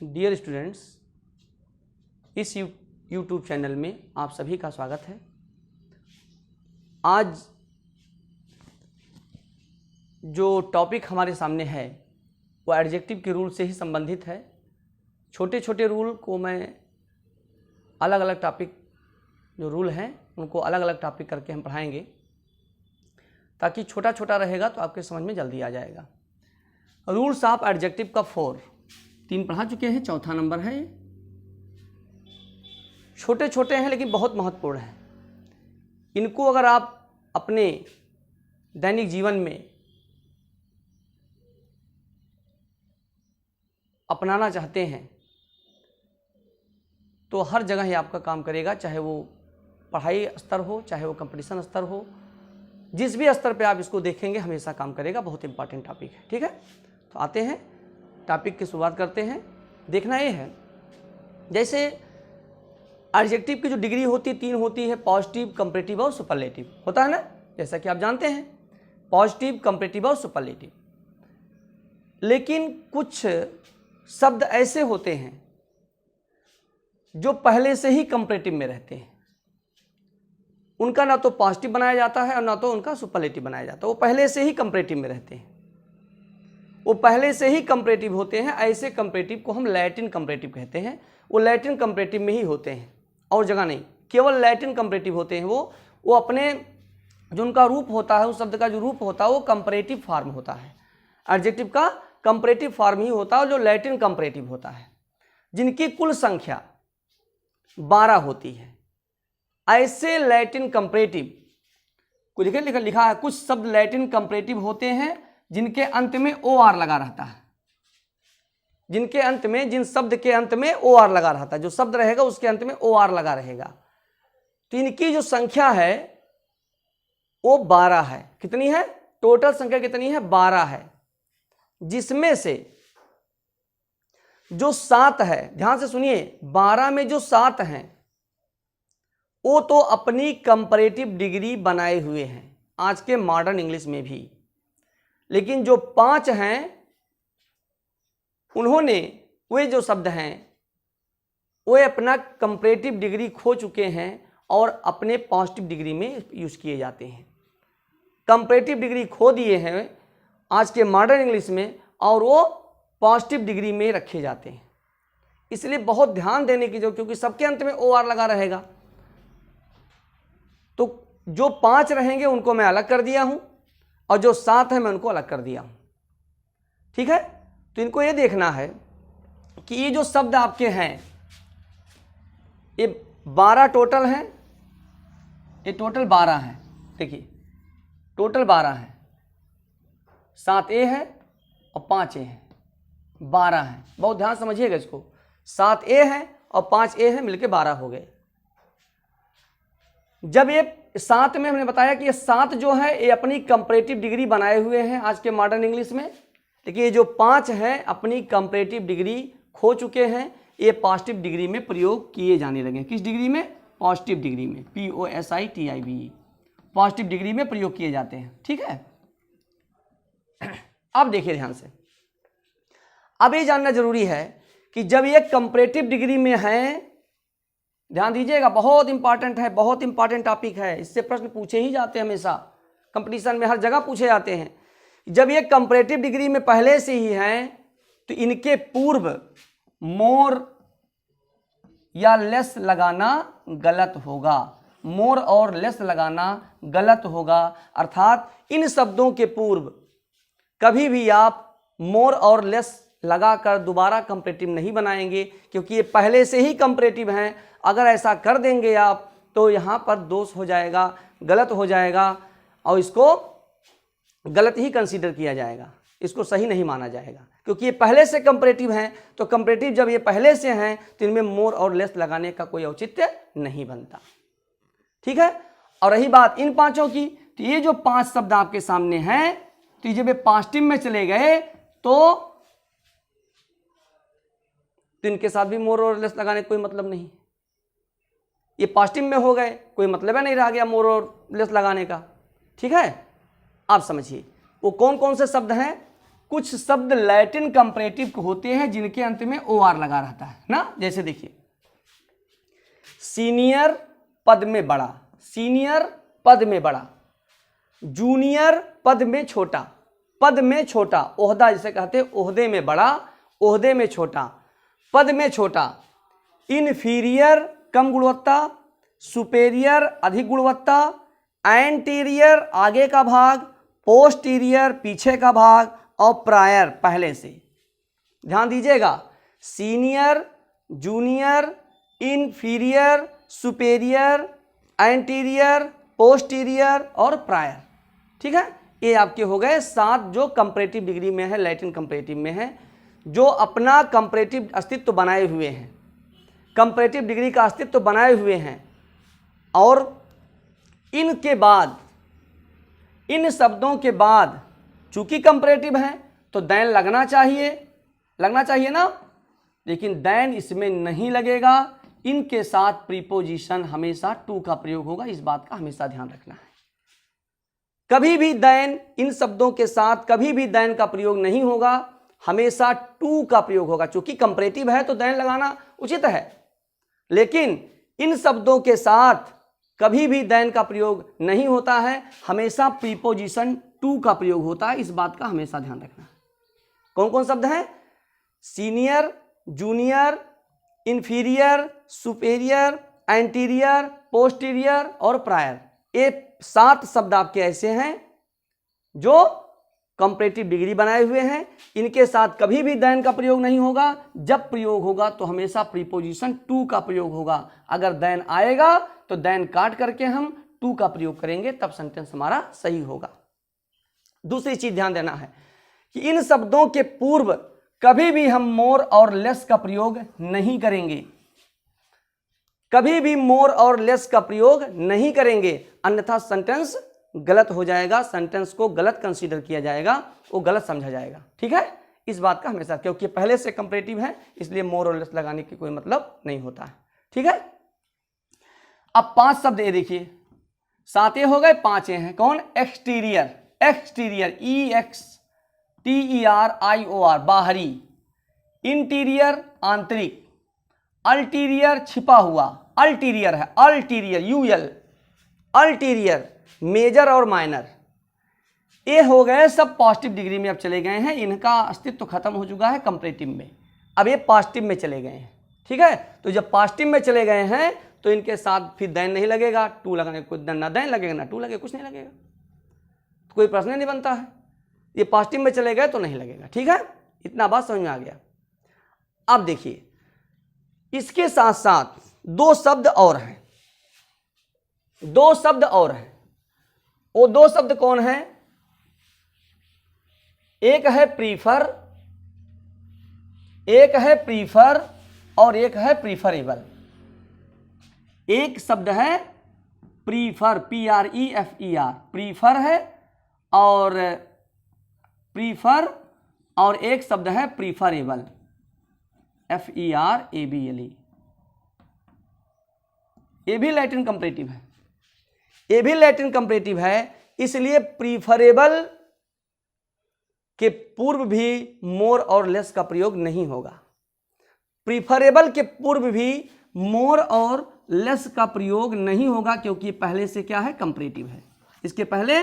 Dear students, इस YouTube channel में आप सभी का स्वागत है। आज जो टॉपिक हमारे सामने है वो एडजेक्टिव के रूल से ही संबंधित है। छोटे छोटे रूल को मैं अलग अलग टॉपिक जो रूल हैं उनको अलग अलग टॉपिक करके हम पढ़ाएंगे, ताकि छोटा छोटा रहेगा तो आपके समझ में जल्दी आ जाएगा। रूल्स ऑफ एडजेक्टिव का 3 पढ़ा चुके हैं, चौथा नंबर है। छोटे छोटे हैं लेकिन बहुत महत्वपूर्ण हैं। इनको अगर आप अपने दैनिक जीवन में अपनाना चाहते हैं तो हर जगह ही आपका काम करेगा, चाहे वो पढ़ाई स्तर हो, चाहे वो कंपटीशन स्तर हो, जिस भी स्तर पे आप इसको देखेंगे हमेशा काम करेगा। बहुत इंपॉर्टेंट टॉपिक है, ठीक है। तो आते हैं टॉपिक की शुरुआत करते हैं। देखना ये है, जैसे एडजेक्टिव की जो डिग्री होती है 3 होती है, पॉजिटिव, कंपैरेटिव और सुपरलेटिव होता है ना, जैसा कि आप जानते हैं, पॉजिटिव, कंपैरेटिव और सुपरलेटिव। लेकिन कुछ शब्द ऐसे होते हैं जो पहले से ही कंपैरेटिव में रहते हैं, उनका ना तो पॉजिटिव बनाया जाता है और ना तो उनका सुपरलेटिव बनाया जाता है। वो पहले से ही कंपैरेटिव में रहते हैं, वो पहले से ही कंपैरेटिव होते हैं। ऐसे कंपैरेटिव को हम लैटिन कंपैरेटिव कहते हैं। वो लैटिन कंपैरेटिव में ही होते हैं और जगह नहीं, केवल लैटिन कंपैरेटिव होते हैं। वो अपने जो उनका रूप होता है, उस शब्द का जो रूप होता है वो कंपैरेटिव फॉर्म होता है। एडजेक्टिव का कंपैरेटिव फॉर्म ही होता है जो लैटिन कंपैरेटिव होता है, जिनकी कुल संख्या 12 होती है। ऐसे लैटिन कंपैरेटिव को लिखा है, कुछ शब्द लैटिन कंपैरेटिव होते हैं जिनके अंत में OR लगा रहता है, जिनके अंत में, जिन शब्द के अंत में OR लगा रहता है, जो शब्द रहेगा उसके अंत में OR लगा रहेगा। तो इनकी जो संख्या है वो 12 है। कितनी है? टोटल संख्या कितनी है? 12 है, जिसमें से जो 7 है, ध्यान से सुनिए, 12 में जो 7 हैं वो तो अपनी कंपैरेटिव डिग्री बनाए हुए हैं आज के मॉडर्न इंग्लिश में भी। लेकिन जो 5 हैं उन्होंने, वे जो शब्द हैं वे अपना कंपैरेटिव डिग्री खो चुके हैं और अपने पॉजिटिव डिग्री में यूज किए जाते हैं। कंपैरेटिव डिग्री खो दिए हैं आज के मॉडर्न इंग्लिश में और वो पॉजिटिव डिग्री में रखे जाते हैं। इसलिए बहुत ध्यान देने की जो, क्योंकि सबके अंत में OR लगा रहेगा, तो जो 5 रहेंगे उनको मैं अलग कर दिया हूं और जो 7 है मैं उनको अलग कर दिया हूं, ठीक है। तो इनको ये देखना है कि ये जो शब्द आपके हैं ये 12 टोटल हैं, ये टोटल 12 हैं। देखिए टोटल 12 हैं, 7 A है और 5 A है, 12 हैं। बहुत ध्यान समझिएगा इसको, 7 A है और 5 A है, मिलके 12 हो गए। जब ये 7 में हमने बताया कि ये 7 जो है ये अपनी कंपैरेटिव डिग्री बनाए हुए हैं आज के मॉडर्न इंग्लिश में, लेकिन ये जो 5 हैं अपनी कंपैरेटिव डिग्री खो चुके हैं, ये पॉजिटिव डिग्री में प्रयोग किए जाने लगे। किस डिग्री में? पॉजिटिव डिग्री में, POSITIVE, पॉजिटिव डिग्री में प्रयोग किए जाते हैं, ठीक है। अब देखिए ध्यान से, अब ये जानना जरूरी है कि जब ये कंपैरेटिव डिग्री में है, ध्यान दीजिएगा, बहुत इंपॉर्टेंट है, बहुत इंपॉर्टेंट टॉपिक है, इससे प्रश्न पूछे ही जाते हैं, हमेशा कंपटीशन में हर जगह पूछे जाते हैं। जब ये कंपैरेटिव डिग्री में पहले से ही हैं तो इनके पूर्व मोर या लेस लगाना गलत होगा। मोर और लेस लगाना गलत होगा, अर्थात इन शब्दों के पूर्व कभी भी आप मोर और लेस लगाकर दोबारा कंपैरेटिव नहीं बनाएंगे, क्योंकि ये पहले से ही कंपैरेटिव हैं। अगर ऐसा कर देंगे आप तो यहाँ पर दोष हो जाएगा, गलत हो जाएगा और इसको गलत ही कंसीडर किया जाएगा, इसको सही नहीं माना जाएगा, क्योंकि ये पहले से कंपैरेटिव हैं। तो कंपैरेटिव जब ये पहले से हैं तो इनमें मोर और लेस लगाने का कोई औचित्य नहीं बनता, ठीक है। और रही बात इन 5 की, तो ये जो 5 शब्द आपके सामने हैं, तो जब ये पॉजिटिव में चले गए तो इनके साथ भी मोर और लेस लगाने का कोई मतलब नहीं। ये पॉजिटिव में हो गए, कोई मतलब है नहीं रह गया मोर और लेस लगाने का, ठीक है। आप समझिए वो कौन कौन से शब्द हैं कुछ शब्द लैटिन कंपैरेटिव होते हैं जिनके अंत में OR लगा रहता है ना। जैसे देखिए, सीनियर पद में बड़ा, सीनियर पद में बड़ा, जूनियर पद में छोटा, पद में छोटा, ओहदा जिसे कहते हैं ओहदे में बड़ा, ओहदे में छोटा, पद में छोटा, इन्फीरियर कम गुणवत्ता, सुपेरियर अधिक गुणवत्ता, एंटीरियर आगे का भाग, पोस्टीरियर पीछे का भाग, और प्रायर पहले से। ध्यान दीजिएगा, senior, junior, inferior, superior, anterior, posterior और प्रायर। ठीक है, ये आपके हो गए 7 जो कंपैरेटिव डिग्री में है, लैटिन कंपैरेटिव में है, जो अपना कंपैरेटिव अस्तित्व बनाए हुए हैं, कंपैरेटिव डिग्री का अस्तित्व बनाए हुए हैं। और इनके बाद, इन शब्दों के बाद चूंकि कंपैरेटिव है तो दैन लगना चाहिए, लगना चाहिए ना, लेकिन दैन इसमें नहीं लगेगा। इनके साथ प्रीपोजिशन हमेशा टू का प्रयोग होगा, इस बात का हमेशा ध्यान रखना है। कभी भी दैन, इन शब्दों के साथ कभी भी दैन का प्रयोग नहीं होगा, हमेशा टू का प्रयोग होगा। चूंकि कंपैरेटिव है तो दैन लगाना उचित है, लेकिन इन शब्दों के साथ कभी भी दैन का प्रयोग नहीं होता है, हमेशा प्रीपोजिशन टू का प्रयोग होता है, इस बात का हमेशा ध्यान रखना है। कौन कौन शब्द हैं? Senior, junior, inferior, superior, anterior, posterior और प्रायर। ये 7 शब्द आपके ऐसे हैं जो कंपैरेटिव डिग्री बनाए हुए हैं। इनके साथ कभी भी दैन का प्रयोग नहीं होगा, जब प्रयोग होगा तो हमेशा प्रीपोजिशन टू का प्रयोग होगा। अगर दैन आएगा तो दैन काट करके हम टू का प्रयोग करेंगे, तब सेंटेंस हमारा सही होगा। दूसरी चीज ध्यान देना है कि इन शब्दों के पूर्व कभी भी हम मोर और लेस का प्रयोग नहीं करेंगे, कभी भी मोर और लेस का प्रयोग नहीं करेंगे, अन्यथा सेंटेंस गलत हो जाएगा, सेंटेंस को गलत कंसीडर किया जाएगा, वो गलत समझा जाएगा। ठीक है, इस बात का हमेशा, क्योंकि पहले से कंपैरेटिव है इसलिए मोर और लेस लगाने की कोई मतलब नहीं होता है। ठीक है, अब 5 शब्द ये देखिए, 7 हो गए, 5 हैं। कौन? एक्सटीरियर, एक्सटीरियर EXTERIOR बाहरी, इंटीरियर आंतरिक, अल्टीरियर छिपा हुआ, अल्टीरियर है, अल्टीरियर UL, अल्टीरियर मेजर और माइनर। ये हो गए सब पॉजिटिव डिग्री में अब चले गए हैं, इनका अस्तित्व खत्म हो चुका है कंपैरेटिव में, अब ये पॉजिटिव में चले गए हैं। ठीक है, तो जब पॉजिटिव में चले गए हैं तो इनके साथ फिर दैन नहीं लगेगा, टू लगाने कोई ना दैन लगेगा ना टू लगेगा, कुछ नहीं लगेगा, तो कोई प्रश्न नहीं बनता है। ये पॉजिटिव में चले गए तो नहीं लगेगा। ठीक है, इतना बात समझ में आ गया। अब देखिए, इसके साथ साथ 2 शब्द और हैं, 2 शब्द और हैं। वो 2 शब्द कौन है? एक है प्रीफर, एक है प्रीफर और एक है प्रीफरेबल। एक शब्द है प्रीफर, PREFER, प्रीफर है, और प्रीफर, और एक शब्द है प्रीफरेबल, FERABLE। ये भी लैटिन कंपैरेटिव है, ये भी लैटिन कंपैरेटिव है, इसलिए प्रीफरेबल के पूर्व भी मोर और लेस का प्रयोग नहीं होगा। प्रीफरेबल के पूर्व भी मोर और लेस का प्रयोग नहीं होगा, क्योंकि पहले से क्या है? कंपैरेटिव है, इसके पहले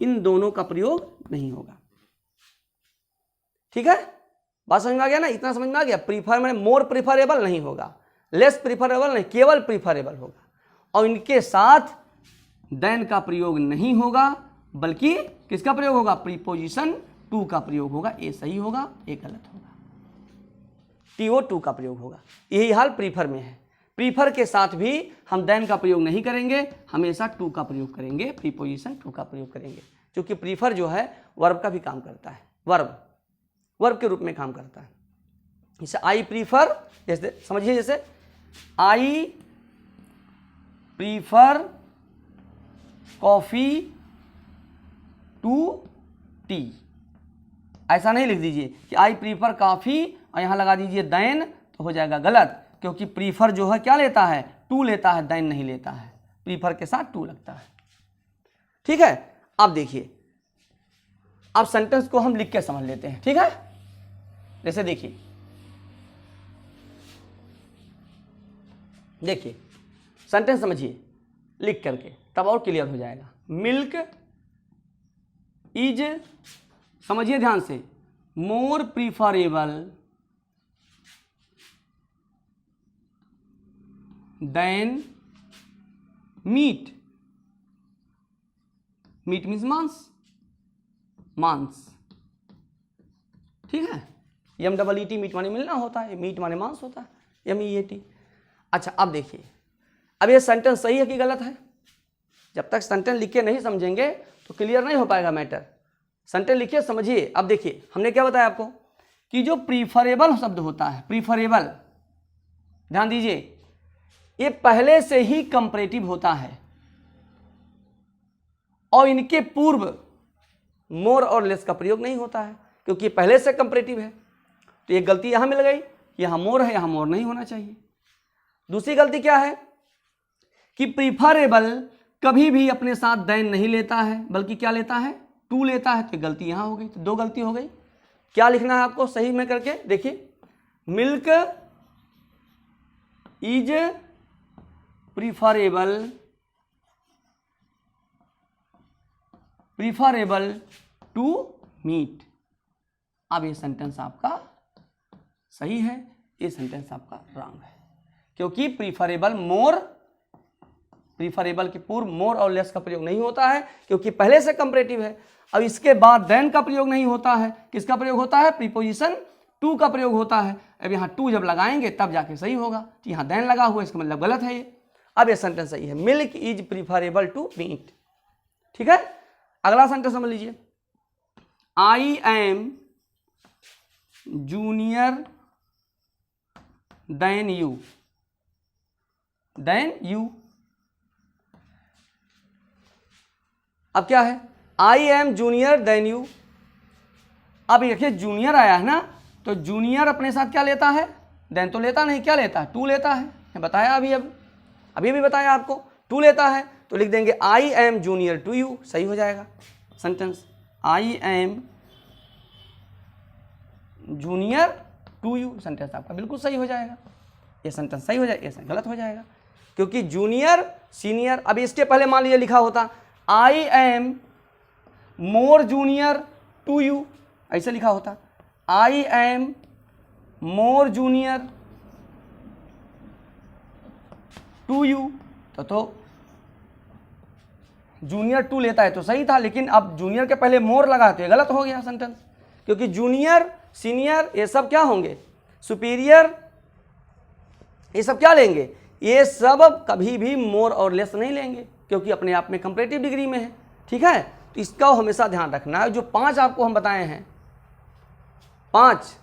इन दोनों का प्रयोग नहीं होगा। ठीक है, बात समझ में आ गया ना? इतना समझ में आ गया। प्रीफर में मोर प्रीफरेबल नहीं होगा, लेस प्रीफरेबल नहीं, केवल प्रीफरेबल होगा, और इनके साथ देन का प्रयोग नहीं होगा, बल्कि किसका प्रयोग होगा? प्रीपोजिशन टू का प्रयोग होगा। ए सही होगा, ए गलत होगा, TO2 का प्रयोग होगा। यही हाल प्रीफर में है। प्रीफर के साथ भी हम देन का प्रयोग नहीं करेंगे, हमेशा टू का प्रयोग करेंगे, प्रीपोजिशन टू का प्रयोग करेंगे, क्योंकि प्रीफर जो है वर्ब का भी काम करता है, वर्ब के रूप में काम करता है। जैसे आई प्रीफर, जैसे समझिए, जैसे I prefer coffee to tea, ऐसा नहीं लिख दीजिए कि आई प्रीफर कॉफी और यहां लगा दीजिए देन, तो हो जाएगा गलत, क्योंकि प्रीफर जो है क्या लेता है? टू लेता है, देन नहीं लेता है, प्रीफर के साथ टू लगता है। ठीक है, अब देखिए अब सेंटेंस को हम लिख के समझ लेते हैं, ठीक है। जैसे देखिए सेंटेंस समझिए लिख करके, तब और क्लियर हो जाएगा। मिल्क इज, समझिए ध्यान से, more preferable than meat. Meat means मांस, ठीक है। MEET मीट माने मिलना होता है, मीट माने मांस होता है, MEAT। अच्छा अब देखिए, अब ये सेंटेंस सही है कि गलत है। जब तक सेंटेंस लिख के नहीं समझेंगे तो क्लियर नहीं हो पाएगा मैटर। सेंटेंस लिखिए, समझिए। अब देखिए हमने क्या बताया आपको कि जो प्रीफरेबल शब्द होता है, प्रीफरेबल, ध्यान दीजिए, ये पहले से ही कंपैरेटिव होता है और इनके पूर्व मोर और लेस का प्रयोग नहीं होता है, क्योंकि पहले से कंपैरेटिव है। तो ये गलती यहां मिल गई, यहां मोर है, यहां मोर नहीं होना चाहिए। दूसरी गलती क्या है कि प्रीफरेबल कभी भी अपने साथ देन नहीं लेता है, बल्कि क्या लेता है, टू लेता है। तो गलती यहां हो गई, तो दो गलती हो गई। क्या लिखना है आपको सही में करके देखिए, milk is preferable to meat. अब ये सेंटेंस आपका सही है, ये सेंटेंस आपका रॉन्ग है, क्योंकि प्रीफरेबल के पूर्व मोर और लेस का प्रयोग नहीं होता है, क्योंकि पहले से कंपैरेटिव है। अब इसके बाद देन का प्रयोग नहीं होता है, किसका प्रयोग होता है, प्रीपोजिशन टू का प्रयोग होता है। अब यहाँ टू जब लगाएंगे तब जाके सही होगा, तो यहाँ देन लगा हुआ, इसका मतलब गलत है ये। अब ये सेंटेंस सही है, milk is preferable to meat, ठीक है। अगला सेंटेंस समझ लीजिए, I am junior than you. अब क्या है, I am junior than you. अब देखिए जूनियर आया है ना, तो जूनियर अपने साथ क्या लेता है, देन तो लेता नहीं, क्या लेता है, टू लेता है। बताया अभी भी बताया आपको, टू लेता है। तो लिख देंगे I am junior to you, सही हो जाएगा sentence. I am junior to you, sentence आपका बिल्कुल सही हो जाएगा। ये सेंटेंस सही हो जाएगा, ये गलत हो जाएगा, क्योंकि जूनियर सीनियर। अब इसके पहले मान लीजिए लिखा होता I am more junior to you, ऐसे लिखा होता I am more junior to you, तो जूनियर टू लेता है तो सही था, लेकिन अब जूनियर के पहले मोर लगा तो ये गलत हो गया सेंटेंस, क्योंकि जूनियर सीनियर ये सब क्या होंगे, सुपीरियर, ये सब क्या लेंगे, ये सब कभी भी मोर और लेस नहीं लेंगे, क्योंकि अपने आप में कंपैरेटिव डिग्री में है, ठीक है। तो इसका हमेशा ध्यान रखना है। जो 5 आपको हम बताए हैं, 5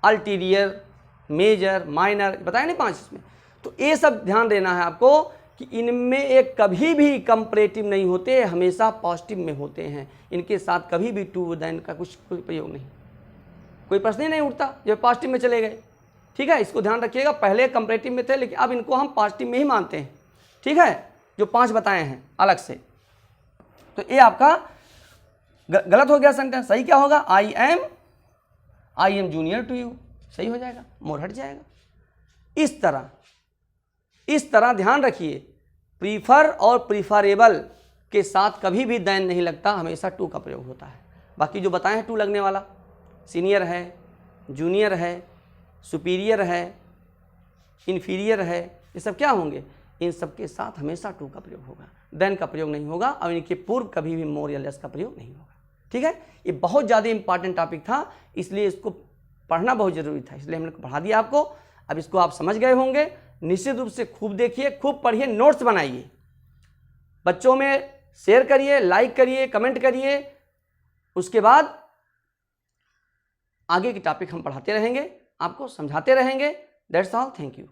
अल्टीरियर, मेजर, माइनर बताए नहीं 5 इसमें, तो ये सब ध्यान देना है आपको कि इनमें एक कभी भी कंपैरेटिव नहीं होते, हमेशा पॉजिटिव में होते हैं। इनके साथ कभी भी टू देन का कोई प्रयोग नहीं, कोई प्रश्न ही नहीं उठता जब पॉजिटिव में चले गए, ठीक है। इसको ध्यान रखिएगा, पहले कंपैरेटिव में थे, लेकिन अब इनको हम पॉजिटिव में ही मानते हैं, ठीक है। जो 5 बताए हैं अलग से, तो ये आपका गलत हो गया सेंटेंस। सही क्या होगा, I am junior to you, सही हो जाएगा, मोर हट जाएगा। इस तरह ध्यान रखिए, प्रीफर और प्रीफरेबल के साथ कभी भी देन नहीं लगता, हमेशा टू का प्रयोग होता है। बाकी जो बताए हैं टू लगने वाला, सीनियर है, जूनियर है, सुपीरियर है, इन्फीरियर है, ये सब क्या होंगे, इन सब के साथ हमेशा टू का प्रयोग होगा, देन का प्रयोग नहीं होगा, और इनके पूर्व कभी भी मोर या लेस का प्रयोग नहीं होगा, ठीक है। ये बहुत ज़्यादा इंपॉर्टेंट टॉपिक था, इसलिए इसको पढ़ना बहुत ज़रूरी था, इसलिए हमने पढ़ा दिया आपको। अब इसको आप समझ गए होंगे, निश्चित रूप से खूब देखिए, खूब पढ़िए, नोट्स बनाइए, बच्चों में शेयर करिए, लाइक करिए, कमेंट करिए। उसके बाद आगे की टॉपिक हम पढ़ाते रहेंगे, आपको समझाते रहेंगे। That's all, thank you.